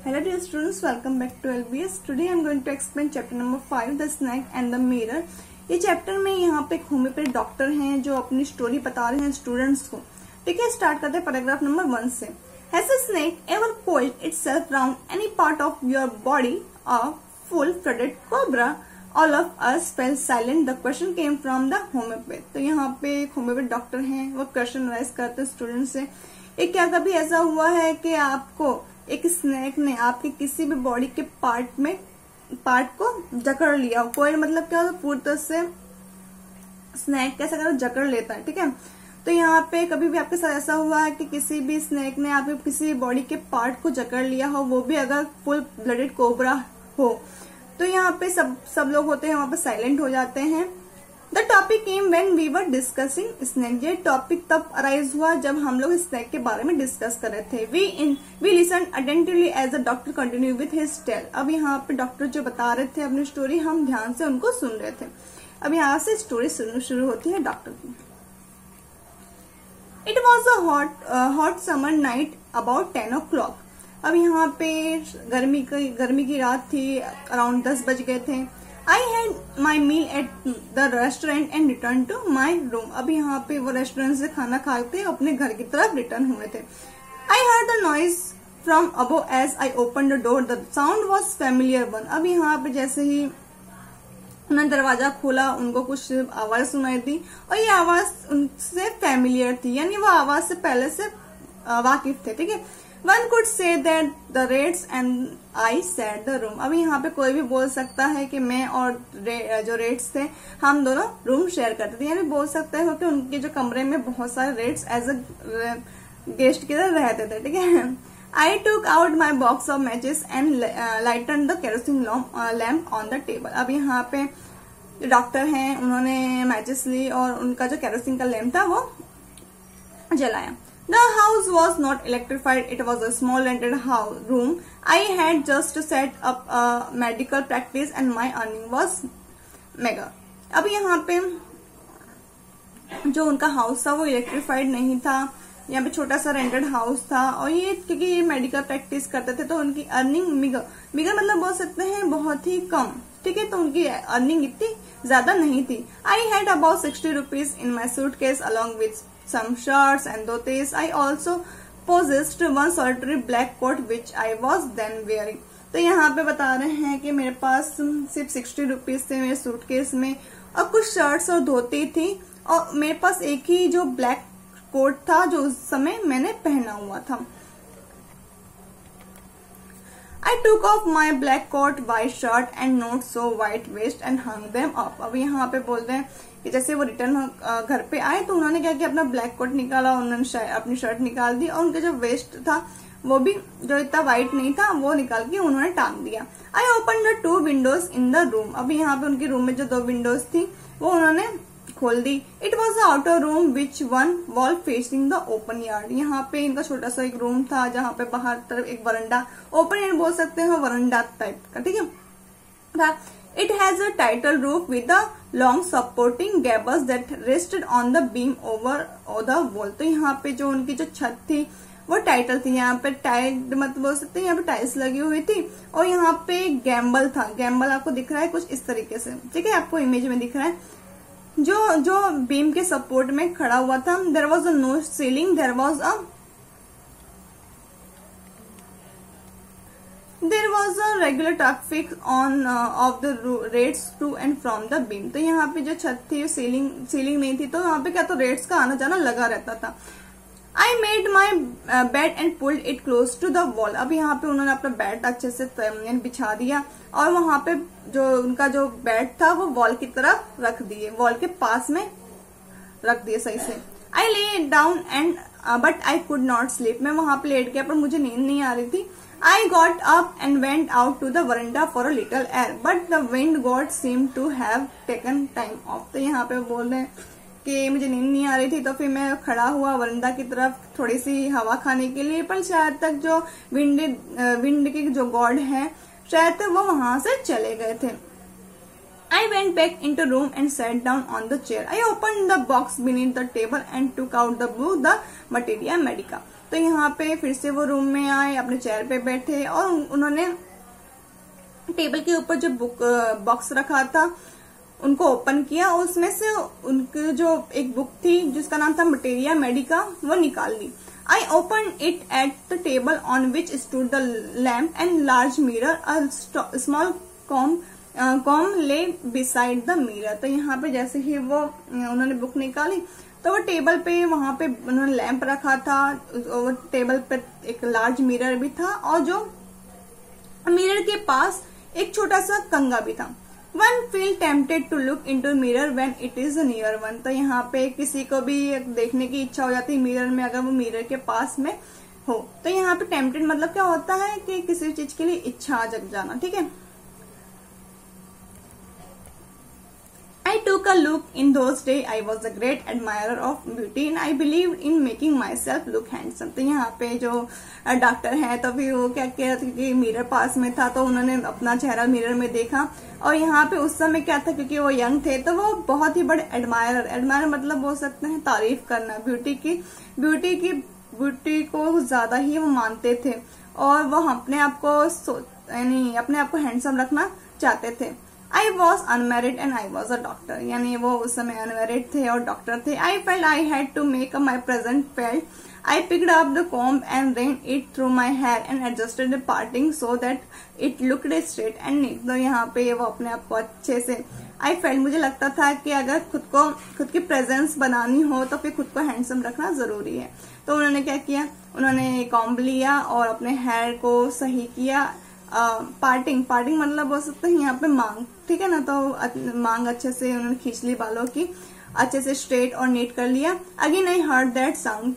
Hello dear students, welcome back to LBS. Today I am going to explain chapter number 5, the snake and the mirror. ये chapter में यहाँ पे एक homeopath doctor हैं जो अपनी स्टोरी बता रहे हैं स्टूडेंट्स को. ठीक है, स्टार्ट करते हैं पैराग्राफ नंबर 1 से. Has a snake ever coiled itself round any part of your body? A full-fledged cobra. All of us fell silent. The question came from the homeopath. तो यहाँ पे एक होम्योपैथ डॉक्टर हैं, वो question rise करते हैं student से. क्या कभी ऐसा हुआ है कि आपको एक स्नेक ने आपके किसी भी बॉडी के पार्ट को जकड़ लिया हो? कोई मतलब क्या होता है, पूरी तरह से स्नेक कैसा कर जकड़ लेता है. ठीक है, तो यहाँ पे कभी भी आपके साथ ऐसा हुआ है कि किसी भी स्नेक ने आपके किसी बॉडी के पार्ट को जकड़ लिया हो, वो भी अगर फुल ब्लडेड कोबरा हो. तो यहाँ पे सब लोग होते हैं वहां पे साइलेंट हो जाते हैं. The topic came when we were discussing snake. ये टॉपिक तब अराइज हुआ जब हम लोग स्नेक के बारे में डिस्कस कर रहे थे. We listen attentively as the doctor continue with his tale. अब यहाँ पे डॉक्टर जो बता रहे थे अपनी स्टोरी, हम ध्यान से उनको सुन रहे थे. अब यहाँ से स्टोरी शुरू होती है डॉक्टर की. It was a hot summer night about 10 o'clock. अब यहाँ पे गर्मी की रात थी, अराउंड 10 बज गए थे. I had my meal at the restaurant and returned to my room. अब यहाँ पे वो रेस्टोरेंट से खाना खाते अपने घर की तरफ रिटर्न हुए थे. I heard the noise from above as I opened the door. The sound was familiar one. अब यहाँ पे जैसे ही उन्होंने दरवाजा खोला, उनको कुछ आवाज सुनाई दी और ये आवाज उनसे फैमिलियर थी, यानी वो आवाज से पहले से वाकिफ थे. ठीक है, One could say that the rats and I shared the room. अब यहाँ पे कोई भी बोल सकता है कि मैं और जो रेट्स थे हम दोनों रूम शेयर करते थे, यानी बोल सकते हो कि उनके जो कमरे में बहुत सारे रेट्स एज अ गेस्ट की तरह रहते थे. ठीक है, I took out my box of matches and lightened the kerosene lamp on the table. अब यहाँ पे जो डॉक्टर हैं उन्होंने मैचेस ली और उनका जो केरोसिन का लैम्प था वो जलाया. The house was not electrified. It was a small rented room. I had just set up a medical practice and my earning was mega. अब यहाँ पे जो उनका हाउस था वो इलेक्ट्रिफाइड नहीं था, यहाँ पे छोटा सा रेंटेड हाउस था और ये क्योंकि ये मेडिकल प्रैक्टिस करते थे तो उनकी अर्निंग मिगर मतलब बोल सकते हैं बहुत ही कम. ठीक है, तो उनकी अर्निंग इतनी ज्यादा नहीं थी. I had about 60 rupees in my suitcase along with some shirts and dhotis. I also possessed one solitary black coat which I was then wearing. तो यहाँ पे बता रहे हैं कि मेरे पास सिर्फ 60 रुपीज थे मेरे सूटकेस में और कुछ शर्ट्स और धोती थी और मेरे पास एक ही जो ब्लैक कोट था जो उस समय मैंने पहना हुआ था. I took off my black coat, white shirt and not so white waist and hung them up. अब यहाँ पे बोलते हैं कि जैसे वो रिटर्न घर पे आए तो उन्होंने क्या किया, अपना ब्लैक कोट निकाला, उन्होंने अपनी शर्ट निकाल दी और उनका जो वेस्ट था वो भी जो इतना व्हाइट नहीं था वो निकाल के उन्होंने टांग दिया. I opened the 2 windows in the room. अब यहाँ पे उनके रूम में जो 2 विंडोज थी वो उन्होंने खोल दी. It was the outer room which one wall facing the open yard. यहाँ पे इनका छोटा सा एक रूम था जहाँ पे बाहर तरफ एक वरंडा, ओपन यार्ड बोल सकते हैं, वरंडा टाइप का. ठीक है, it has a title roof with the long supporting gables that rested on the beam over the wall. तो यहाँ पे जो उनकी जो छत थी वो टाइटल थी, यहाँ पे टाइल मतलब बोल सकते हैं, यहाँ पे टाइल्स लगी हुई थी और यहाँ पे गैम्बल था. गैम्बल आपको दिख रहा है कुछ इस तरीके से. ठीक है, आपको इमेज में दिख रहा है जो बीम के सपोर्ट में खड़ा हुआ था. There was a no ceiling, there was a regular traffic on off the rats to and from the beam. तो यहाँ पे जो छत थी सीलिंग नहीं थी, तो यहाँ पे क्या तो रेट्स का आना जाना लगा रहता था. I made my bed and pulled it close to the wall. अब यहाँ पे उन्होंने अपना बेड अच्छे से बिछा दिया और वहां पे जो उनका जो बेड था वो वॉल की तरफ रख दिए, वॉल के पास में रख दिए सही से. I lay down and but I could not sleep. मैं वहां पे लेट गया पर मुझे नींद नहीं आ रही थी. I got up and went out to the veranda for a little air, but the wind god seemed to have taken time off. तो यहाँ पे बोल रहे हैं कि मुझे नींद नहीं आ रही थी तो फिर मैं खड़ा हुआ वरंदा की तरफ थोड़ी सी हवा खाने के लिए, पर शायद तक जो विंड के जो गॉड है शायद तक वो वहां से चले गए थे. I went back into room and sat down on the chair. I opened the box beneath the table and took out the book, the Materia Medica. तो यहाँ पे फिर से वो रूम में आए, अपने चेयर पे बैठे और उन्होंने टेबल के ऊपर जो बुक बॉक्स रखा था उनको ओपन किया और उसमें से उनकी जो एक बुक थी जिसका नाम था मटेरिया मेडिका वो निकाल ली। I open it at the table on which stood the lamp and large mirror, a small comb lay beside the mirror. तो यहाँ पे जैसे ही वो उन्होंने बुक निकाली तो वो टेबल पे वहां पे उन्होंने लैंप रखा था, वो टेबल पे एक लार्ज मिरर भी था और जो मिरर के पास एक छोटा सा कंगा भी था। One feel tempted to look into mirror when it is near one। तो यहाँ पे किसी को भी देखने की इच्छा हो जाती है मिरर में अगर वो मिरर के पास में हो। तो यहाँ पे टेम्पटेड मतलब क्या होता है कि किसी चीज के लिए इच्छा जग जाना, ठीक है। I took a look in those days. I was a great admirer of beauty and I believed in making myself look handsome। तो यहाँ पे जो डॉक्टर है तो भी वो क्या कह रहे थे कि मिरर पास में था तो उन्होंने अपना चेहरा मिरर में देखा और यहाँ पे उस समय क्या था क्योंकि वो यंग थे तो वो बहुत ही बड़े एडमायर मतलब बोल सकते हैं तारीफ करना, ब्यूटी को ज्यादा ही वो मानते थे और वो अपने आप को हैंडसम रखना चाहते थे। I was unmarried and I was a doctor। यानी वो उस समय अनमैरिड थे और डॉक्टर थे। I felt I had to make up my present felt। I picked up the comb and ran it through my hair and adjusted the parting so that it looked straight and neat। तो यहाँ पे वो अपने आप को अच्छे से I felt मुझे लगता था कि अगर खुद की प्रेजेंस बनानी हो तो फिर खुद को हैंडसम रखना जरूरी है। तो उन्होंने क्या किया, उन्होंने कॉम्ब लिया और अपने हेयर को सही किया। पार्टिंग मतलब बोल सकते हैं यहाँ पे मांग, ठीक है ना। तो मांग अच्छे से उन्होंने खींच ली, बालों की अच्छे से स्ट्रेट और नीट कर लिया। Again I heard that sound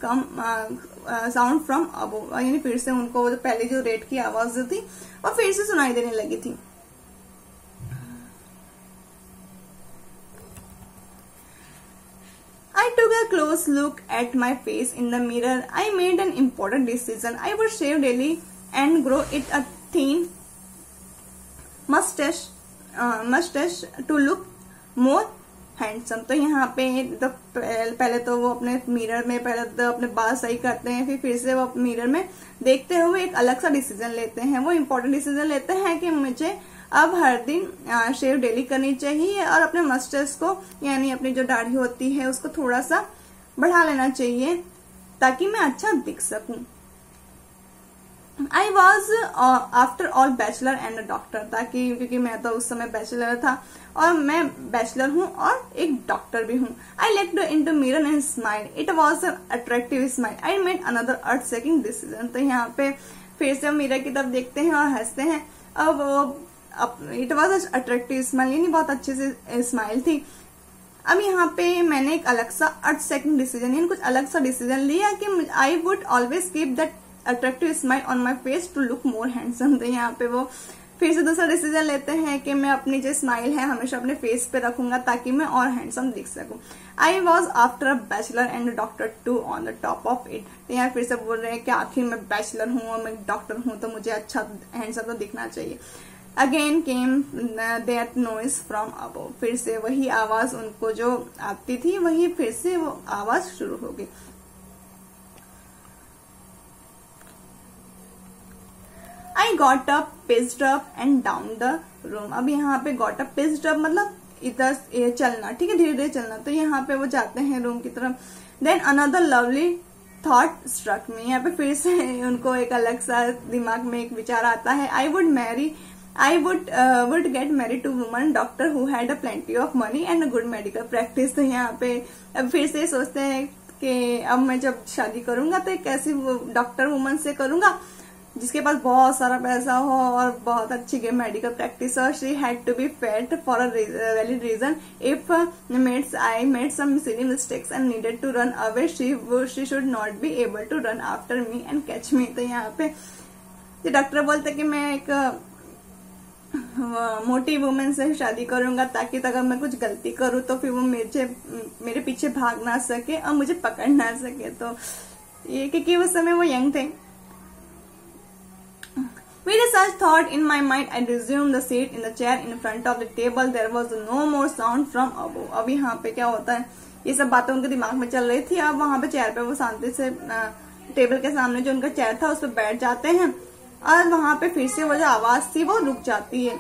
from above. यानी फिर से उनको पहले जो रेट की आवाज जो थी वो फिर से सुनाई देने लगी थी। I took a close look at my face in the mirror. I made an important decision. I would shave daily and grow it a thin mustache to look more handsome। तो यहाँ पे तो पहले तो वो अपने मिरर में पहले तो अपने बाल सही करते हैं, फिर से वो मिरर में देखते हुए एक अलग सा डिसीजन लेते हैं। वो इम्पोर्टेंट डिसीजन लेते हैं कि मुझे अब हर दिन शेव डेली करनी चाहिए और अपने मस्टर्स को यानी अपनी जो दाढ़ी होती है उसको थोड़ा सा बढ़ा लेना चाहिए ताकि मैं अच्छा दिख सकूं। I was after all bachelor and a doctor, ताकि क्योंकि मैं तो उस समय बैचलर था और मैं बैचलर हूँ और एक डॉक्टर भी हूँ। I looked into mirror and smile. It was an attractive smile. I made another earth second decision. तो यहाँ पे फिर से हम मिरर की तरफ देखते हैं और हंसते हैं। अब इट वॉज अट्रैक्टिव स्माइल यानी बहुत अच्छे से स्माइल थी। अब यहाँ पे मैंने एक अलग सा अर्थ सेकंड डिसीजन यानी कुछ अलग सा डिसीजन लिया कि I would always keep that attractive smile on my face to look more handsome. तो यहाँ पे वो फिर से दूसरा डिसीजन लेते हैं कि मैं अपनी जो स्माइल है हमेशा अपने फेस पे रखूंगा ताकि मैं और हैंडसम दिख सकूं। I was after a bachelor and doctor too on the top of it. तो यहाँ फिर से बोल रहे हैं कि आखिर मैं बैचलर हूँ और मैं डॉक्टर हूँ तो मुझे अच्छा हैंडसम तो दिखना चाहिए। Again came that noise from above. फिर से वही आवाज उनको जो आती थी वही फिर से वो आवाज शुरू हो गई। I got up, paced up and down the room। अब यहाँ पे got up, paced up मतलब इधर चलना, ठीक है, धीरे धीरे चलना। तो यहाँ पे वो जाते हैं रूम की तरफ। Then another lovely thought struck me। यहाँ पे फिर से उनको एक अलग सा दिमाग में एक विचार आता है। I would get married to woman doctor who had a plenty of money and a good medical practice। तो यहाँ पे अब फिर से सोचते हैं कि अब मैं जब शादी करूंगा तो एक ऐसी डॉक्टर वुमन से करूंगा जिसके पास बहुत सारा पैसा हो और बहुत अच्छी मेडिकल प्रैक्टिस हो। She had to be fat for a valid reason. If I made some silly mistakes and needed to run away she should not be able to run after me and catch me. तो यहाँ पे doctor बोलते कि मैं एक मोटी women से शादी करूंगा ताकि अगर मैं कुछ गलती करूं तो फिर वो मेरे पीछे भाग ना सके और मुझे पकड़ ना सके। तो ये क्योंकि उस समय वो यंग थे। With such thought in my mind, I resumed the seat in the chair in front of the table. There was no more sound from above। अब यहाँ पे क्या होता है, ये सब बातें उनके दिमाग में चल रही थी। अब वहां पे चेयर पे वो शांति से टेबल के सामने जो उनका चेयर था उस पर बैठ जाते हैं और वहां पे फिर से वो जो आवाज थी वो रुक जाती है।